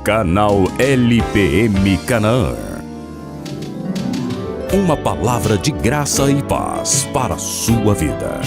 Canal LPM Canaã. Uma palavra de graça e paz para a sua vida.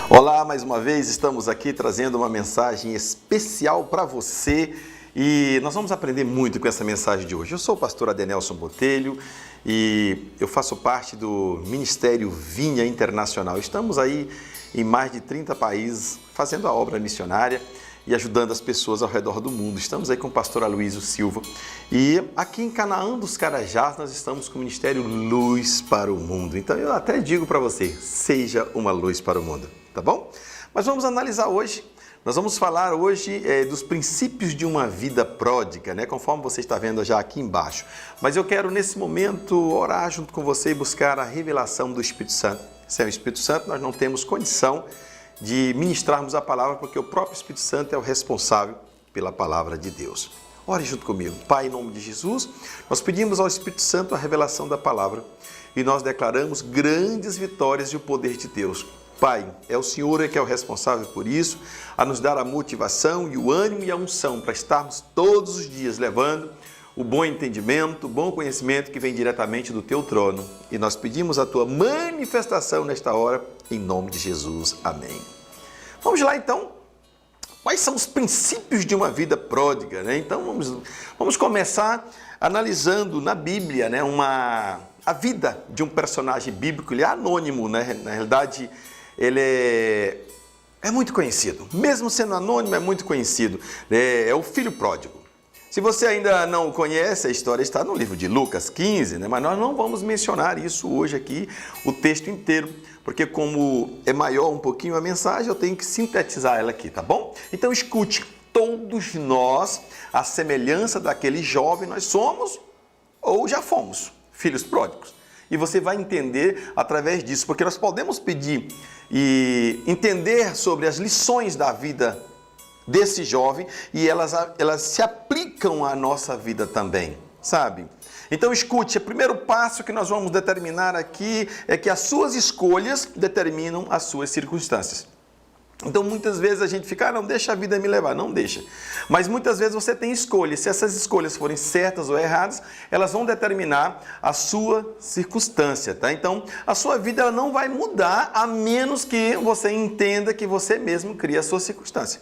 Olá, mais uma vez estamos aqui trazendo uma mensagem especial para você e nós vamos aprender muito com essa mensagem de hoje. Eu sou o pastor Adenelson Botelho e eu faço parte do Ministério Vinha Internacional. Estamos aí em mais de 30 países fazendo a obra missionária e ajudando as pessoas ao redor do mundo. Estamos aí com o pastor Aloysio Silva e aqui em Canaã dos Carajás nós estamos com o Ministério Luz para o Mundo. Então eu até digo para você, seja uma luz para o mundo, tá bom? Mas vamos analisar hoje, nós vamos falar hoje dos princípios de uma vida pródiga, né? Conforme você está vendo já aqui embaixo. Mas eu quero nesse momento orar junto com você e buscar a revelação do Espírito Santo. Sem o Espírito Santo nós não temos condição de ministrarmos a palavra, porque o próprio Espírito Santo é o responsável pela palavra de Deus. Ore junto comigo. Pai, em nome de Jesus, nós pedimos ao Espírito Santo a revelação da palavra e nós declaramos grandes vitórias e o poder de Deus. Pai, é o Senhor que é o responsável por isso, a nos dar a motivação e o ânimo e a unção para estarmos todos os dias levando o bom entendimento, o bom conhecimento que vem diretamente do Teu trono. E nós pedimos a Tua manifestação nesta hora, em nome de Jesus. Amém. Vamos lá então. Quais são os princípios de uma vida pródiga, né? Então vamos começar analisando na Bíblia, né, a vida de um personagem bíblico. Ele é anônimo, né? Na realidade, ele é muito conhecido. Mesmo sendo anônimo, é muito conhecido. É o filho pródigo. Se você ainda não conhece, a história está no livro de Lucas 15, né? Mas nós não vamos mencionar isso hoje aqui, o texto inteiro, porque como é maior um pouquinho a mensagem, eu tenho que sintetizar ela aqui, tá bom? Então escute, todos nós, à semelhança daquele jovem, nós somos ou já fomos filhos pródigos. E você vai entender através disso, porque nós podemos pedir e entender sobre as lições da vida desse jovem e elas se aplicam à nossa vida também, sabe? Então escute, o primeiro passo que nós vamos determinar aqui é que as suas escolhas determinam as suas circunstâncias. Então muitas vezes a gente fica, não deixa a vida me levar, não deixa. Mas muitas vezes você tem escolhas, se essas escolhas forem certas ou erradas, elas vão determinar a sua circunstância, tá? Então a sua vida ela não vai mudar a menos que você entenda que você mesmo cria a sua circunstância.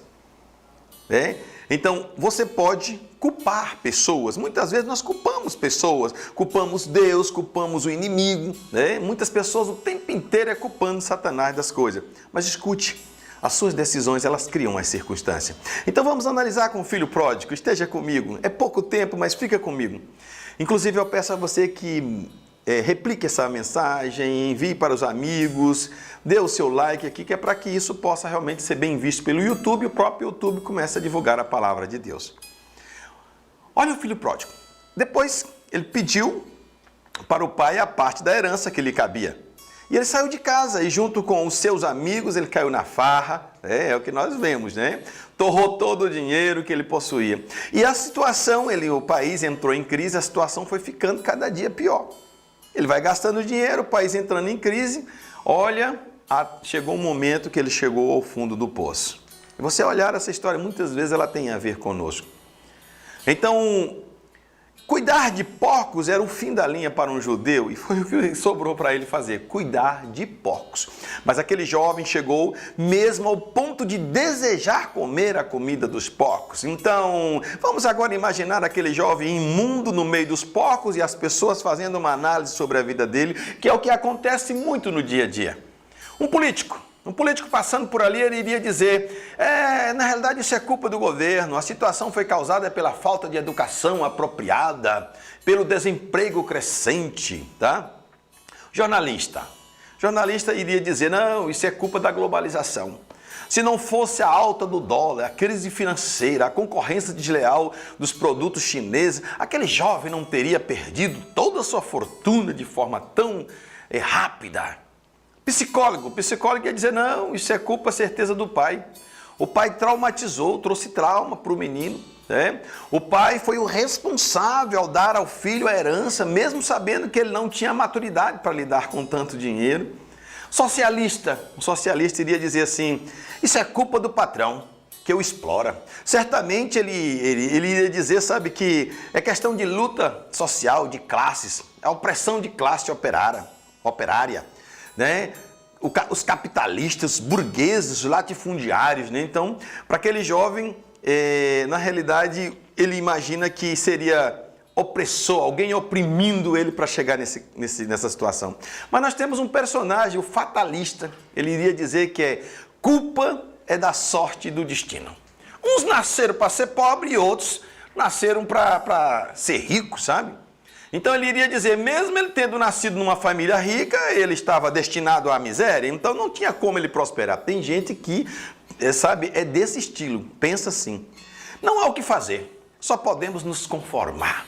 Então, você pode culpar pessoas. Muitas vezes nós culpamos pessoas, culpamos Deus, culpamos o inimigo. Muitas pessoas o tempo inteiro culpando Satanás das coisas. Mas escute, as suas decisões, elas criam as circunstâncias. Então, vamos analisar com o filho pródigo. Esteja comigo. É pouco tempo, mas fica comigo. Inclusive, eu peço a você que replique essa mensagem, envie para os amigos, dê o seu like aqui, que é para que isso possa realmente ser bem visto pelo YouTube e o próprio YouTube comece a divulgar a palavra de Deus. Olha o filho pródigo. Depois ele pediu para o pai a parte da herança que lhe cabia. E ele saiu de casa e junto com os seus amigos ele caiu na farra, é o que nós vemos, né? Torrou todo o dinheiro que ele possuía. E a situação, o país entrou em crise, a situação foi ficando cada dia pior. Ele vai gastando dinheiro, o país entrando em crise. Olha, chegou um momento que ele chegou ao fundo do poço. E você olhar essa história, muitas vezes ela tem a ver conosco. Então, cuidar de porcos era o fim da linha para um judeu e foi o que sobrou para ele fazer, cuidar de porcos. Mas aquele jovem chegou mesmo ao ponto de desejar comer a comida dos porcos. Então, vamos agora imaginar aquele jovem imundo no meio dos porcos e as pessoas fazendo uma análise sobre a vida dele, que é o que acontece muito no dia a dia. Um político passando por ali, ele iria dizer, na realidade isso é culpa do governo, a situação foi causada pela falta de educação apropriada, pelo desemprego crescente, tá? Jornalista iria dizer, não, isso é culpa da globalização. Se não fosse a alta do dólar, a crise financeira, a concorrência desleal dos produtos chineses, aquele jovem não teria perdido toda a sua fortuna de forma tão rápida. Psicólogo ia dizer, não, isso é culpa, certeza do pai. O pai traumatizou, trouxe trauma para o menino. O pai foi o responsável ao dar ao filho a herança, mesmo sabendo que ele não tinha maturidade para lidar com tanto dinheiro. Um socialista iria dizer assim, isso é culpa do patrão que o explora. Certamente ele iria dizer, sabe, que é questão de luta social, de classes, a opressão de classe operária, né? Os capitalistas, os burgueses, os latifundiários, né? Então, para aquele jovem, na realidade, ele imagina que seria opressor, alguém oprimindo ele para chegar nessa situação. Mas nós temos um personagem, o fatalista, ele iria dizer que culpa é da sorte e do destino. Uns nasceram para ser pobre e outros nasceram para ser ricos, sabe? Então ele iria dizer, mesmo ele tendo nascido numa família rica, ele estava destinado à miséria, então não tinha como ele prosperar. Tem gente que, sabe, é desse estilo, pensa assim. Não há o que fazer, só podemos nos conformar.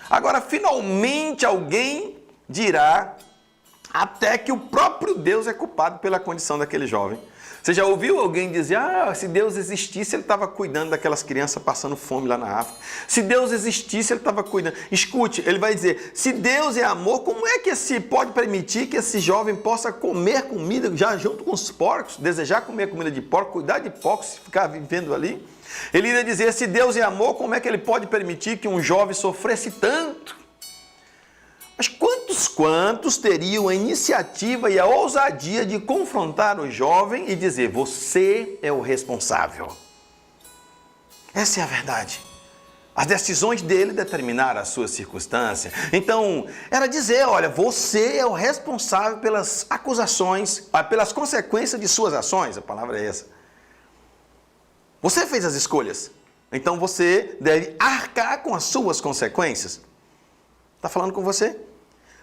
Agora, finalmente alguém dirá até que o próprio Deus é culpado pela condição daquele jovem. Você já ouviu alguém dizer, se Deus existisse, ele estava cuidando daquelas crianças passando fome lá na África. Se Deus existisse, ele estava cuidando. Escute, ele vai dizer, se Deus é amor, como é que pode permitir que esse jovem possa comer comida já junto com os porcos, desejar comer comida de porco, cuidar de porcos, ficar vivendo ali? Ele iria dizer, se Deus é amor, como é que ele pode permitir que um jovem sofresse tanto? Mas quantos teriam a iniciativa e a ousadia de confrontar o jovem e dizer, você é o responsável? Essa é a verdade. As decisões dele determinaram a sua circunstância. Então, era dizer, olha, você é o responsável pelas acusações, pelas consequências de suas ações. A palavra é essa. Você fez as escolhas. Então, você deve arcar com as suas consequências. Está falando com você?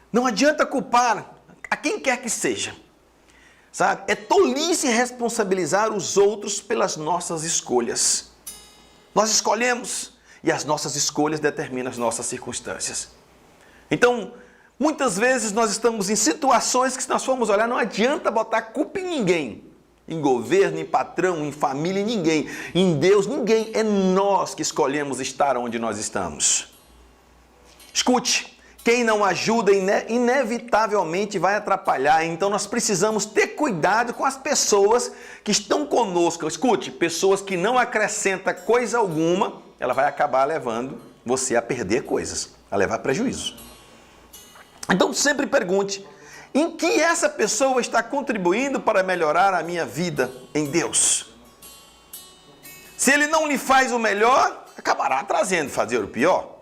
Não adianta culpar a quem quer que seja, sabe? É tolice responsabilizar os outros pelas nossas escolhas. Nós escolhemos e as nossas escolhas determinam as nossas circunstâncias. Então, muitas vezes nós estamos em situações que se nós formos olhar, não adianta botar culpa em ninguém. Em governo, em patrão, em família, em ninguém. Em Deus, ninguém. É nós que escolhemos estar onde nós estamos. Escute. Quem não ajuda, inevitavelmente vai atrapalhar. Então, nós precisamos ter cuidado com as pessoas que estão conosco. Escute, pessoas que não acrescentam coisa alguma, ela vai acabar levando você a perder coisas, a levar prejuízo. Então, sempre pergunte, em que essa pessoa está contribuindo para melhorar a minha vida em Deus? Se ele não lhe faz o melhor, acabará fazer o pior.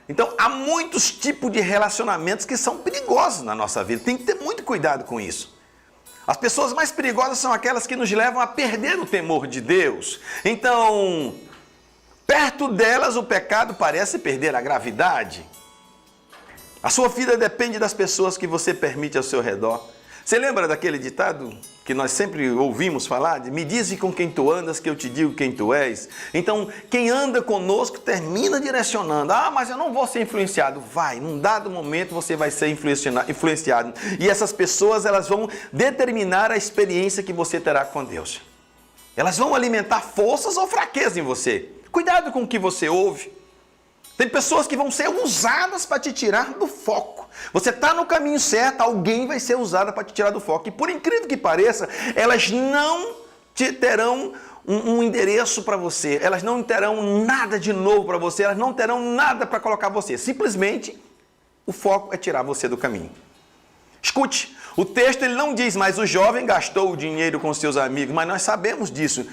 Então, há muitos tipos de relacionamentos que são perigosos na nossa vida. Tem que ter muito cuidado com isso. As pessoas mais perigosas são aquelas que nos levam a perder o temor de Deus. Então, perto delas o pecado parece perder a gravidade. A sua vida depende das pessoas que você permite ao seu redor. Você lembra daquele ditado que nós sempre ouvimos falar? Me dize com quem tu andas que eu te digo quem tu és. Então, quem anda conosco termina direcionando. Mas eu não vou ser influenciado. Vai, num dado momento você vai ser influenciado. E essas pessoas, elas vão determinar a experiência que você terá com Deus. Elas vão alimentar forças ou fraquezas em você. Cuidado com o que você ouve. Tem pessoas que vão ser usadas para te tirar do foco. Você está no caminho certo, alguém vai ser usado para te tirar do foco. E por incrível que pareça, elas não te terão um endereço para você. Elas não terão nada de novo para você. Elas não terão nada para colocar você. Simplesmente, o foco é tirar você do caminho. Escute, o texto ele não diz, mas o jovem gastou o dinheiro com seus amigos. Mas nós sabemos disso.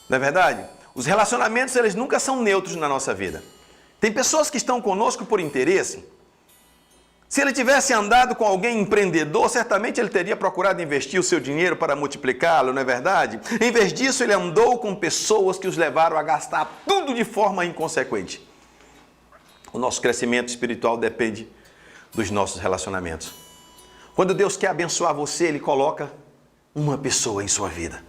Não é verdade? Os relacionamentos, eles nunca são neutros na nossa vida. Tem pessoas que estão conosco por interesse. Se ele tivesse andado com alguém empreendedor, certamente ele teria procurado investir o seu dinheiro para multiplicá-lo, não é verdade? Em vez disso, ele andou com pessoas que os levaram a gastar tudo de forma inconsequente. O nosso crescimento espiritual depende dos nossos relacionamentos. Quando Deus quer abençoar você, Ele coloca uma pessoa em sua vida.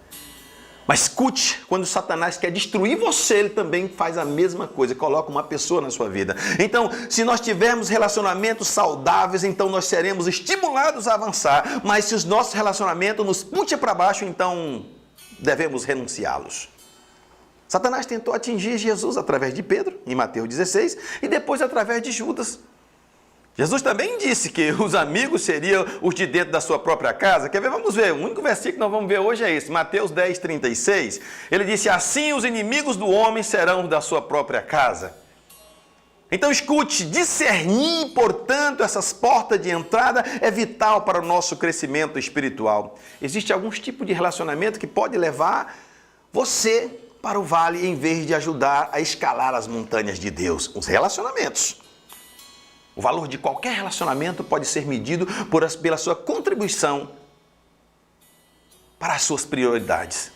Mas escute, quando Satanás quer destruir você, ele também faz a mesma coisa, coloca uma pessoa na sua vida. Então, se nós tivermos relacionamentos saudáveis, então nós seremos estimulados a avançar. Mas se os nossos relacionamentos nos puxam para baixo, então devemos renunciá-los. Satanás tentou atingir Jesus através de Pedro, em Mateus 16, e depois através de Judas. Jesus também disse que os amigos seriam os de dentro da sua própria casa. Quer ver? Vamos ver. O único versículo que nós vamos ver hoje é esse, Mateus 10, 36. Ele disse, assim os inimigos do homem serão da sua própria casa. Então escute, discernir, portanto, essas portas de entrada é vital para o nosso crescimento espiritual. Existe alguns tipos de relacionamento que pode levar você para o vale em vez de ajudar a escalar as montanhas de Deus. Os relacionamentos. O valor de qualquer relacionamento pode ser medido pela sua contribuição para as suas prioridades.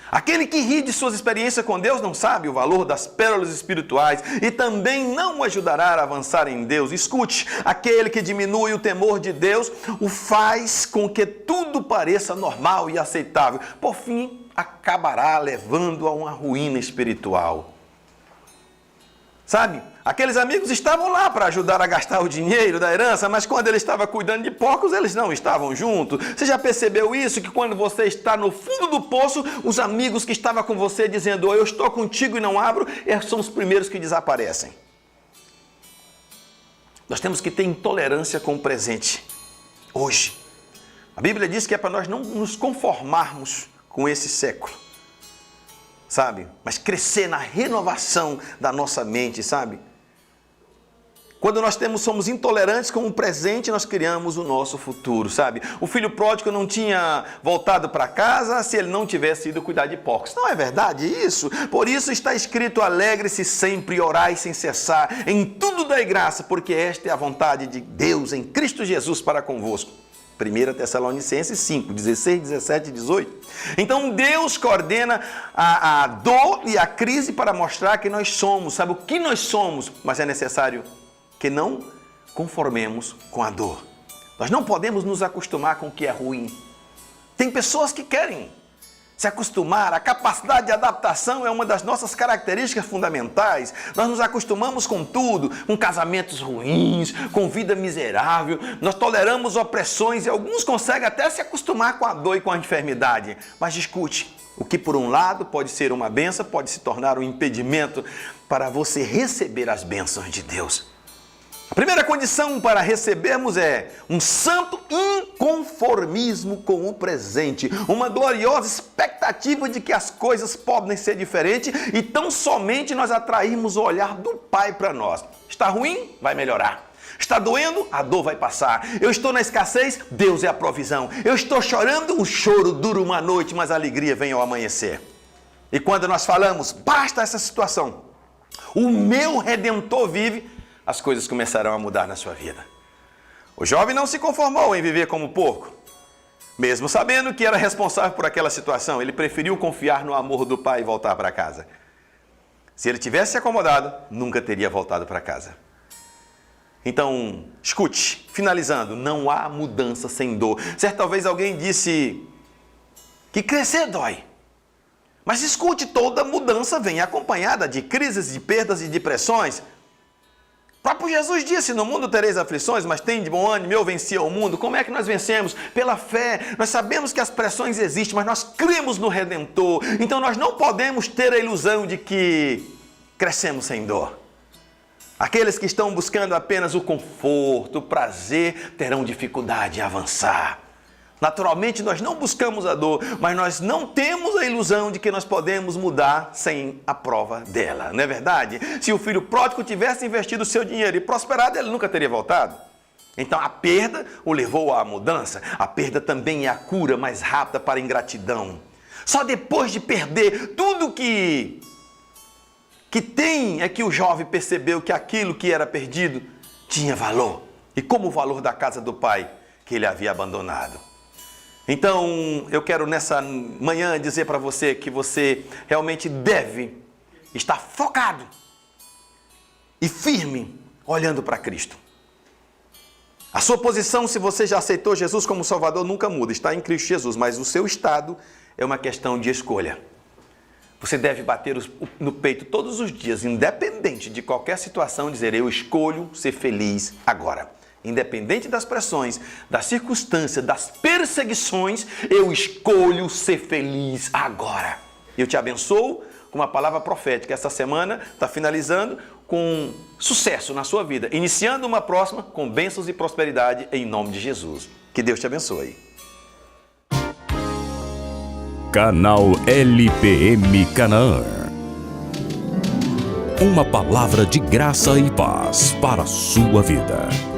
Aquele que ri de suas experiências com Deus não sabe o valor das pérolas espirituais e também não o ajudará a avançar em Deus. Escute, aquele que diminui o temor de Deus o faz com que tudo pareça normal e aceitável. Por fim, acabará levando a uma ruína espiritual. Sabe, aqueles amigos estavam lá para ajudar a gastar o dinheiro da herança, mas quando ele estava cuidando de porcos, eles não estavam juntos. Você já percebeu isso? Que quando você está no fundo do poço, os amigos que estavam com você dizendo, oh, eu estou contigo e não abro, são os primeiros que desaparecem. Nós temos que ter intolerância com o presente, hoje. A Bíblia diz que é para nós não nos conformarmos com esse século. Sabe? Mas crescer na renovação da nossa mente, sabe? Quando nós somos intolerantes com o presente, nós criamos o nosso futuro, sabe? O filho pródigo não tinha voltado para casa se ele não tivesse ido cuidar de porcos. Não é verdade isso? Por isso está escrito, alegre-se sempre, orai sem cessar, em tudo dai graça, porque esta é a vontade de Deus em Cristo Jesus para convosco. 1 Tessalonicenses 5, 16, 17 e 18. Então Deus coordena a dor e a crise para mostrar que nós somos, sabe o que nós somos, mas é necessário que não conformemos com a dor. Nós não podemos nos acostumar com o que é ruim. Tem pessoas que querem se acostumar, a capacidade de adaptação é uma das nossas características fundamentais. Nós nos acostumamos com tudo, com casamentos ruins, com vida miserável, nós toleramos opressões e alguns conseguem até se acostumar com a dor e com a enfermidade. Mas escute, o que por um lado pode ser uma bênção, pode se tornar um impedimento para você receber as bênçãos de Deus. A primeira condição para recebermos é um santo inconformismo com o presente, uma gloriosa expectativa de que as coisas podem ser diferentes e tão somente nós atrairmos o olhar do Pai para nós. Está ruim? Vai melhorar. Está doendo? A dor vai passar. Eu estou na escassez? Deus é a provisão. Eu estou chorando? O choro dura uma noite, mas a alegria vem ao amanhecer. E quando nós falamos, basta essa situação, o meu Redentor vive, as coisas começarão a mudar na sua vida. O jovem não se conformou em viver como porco. Mesmo sabendo que era responsável por aquela situação, ele preferiu confiar no amor do pai e voltar para casa. Se ele tivesse se acomodado, nunca teria voltado para casa. Então, escute, finalizando, não há mudança sem dor. Certa vez alguém disse que crescer dói. Mas escute, toda mudança vem acompanhada de crises, de perdas e depressões. O próprio Jesus disse, no mundo tereis aflições, mas tem de bom ânimo, eu venci o mundo. Como é que nós vencemos? Pela fé. Nós sabemos que as pressões existem, mas nós cremos no Redentor. Então nós não podemos ter a ilusão de que crescemos sem dor. Aqueles que estão buscando apenas o conforto, o prazer, terão dificuldade em avançar. Naturalmente, nós não buscamos a dor, mas nós não temos a ilusão de que nós podemos mudar sem a prova dela, não é verdade? Se o filho pródigo tivesse investido o seu dinheiro e prosperado, ele nunca teria voltado. Então, a perda o levou à mudança. A perda também é a cura mais rápida para a ingratidão. Só depois de perder tudo que tem é que o jovem percebeu que aquilo que era perdido tinha valor. E como o valor da casa do pai que ele havia abandonado. Então, eu quero nessa manhã dizer para você que você realmente deve estar focado e firme olhando para Cristo. A sua posição, se você já aceitou Jesus como Salvador, nunca muda, está em Cristo Jesus, mas o seu estado é uma questão de escolha. Você deve bater no peito todos os dias, independente de qualquer situação, dizer, eu escolho ser feliz agora. Independente das pressões, das circunstâncias, das perseguições, eu escolho ser feliz agora. Eu te abençoo com uma palavra profética. Essa semana está finalizando com sucesso na sua vida, iniciando uma próxima com bênçãos e prosperidade em nome de Jesus. Que Deus te abençoe. Canal LPM Canaã. Uma palavra de graça e paz para a sua vida.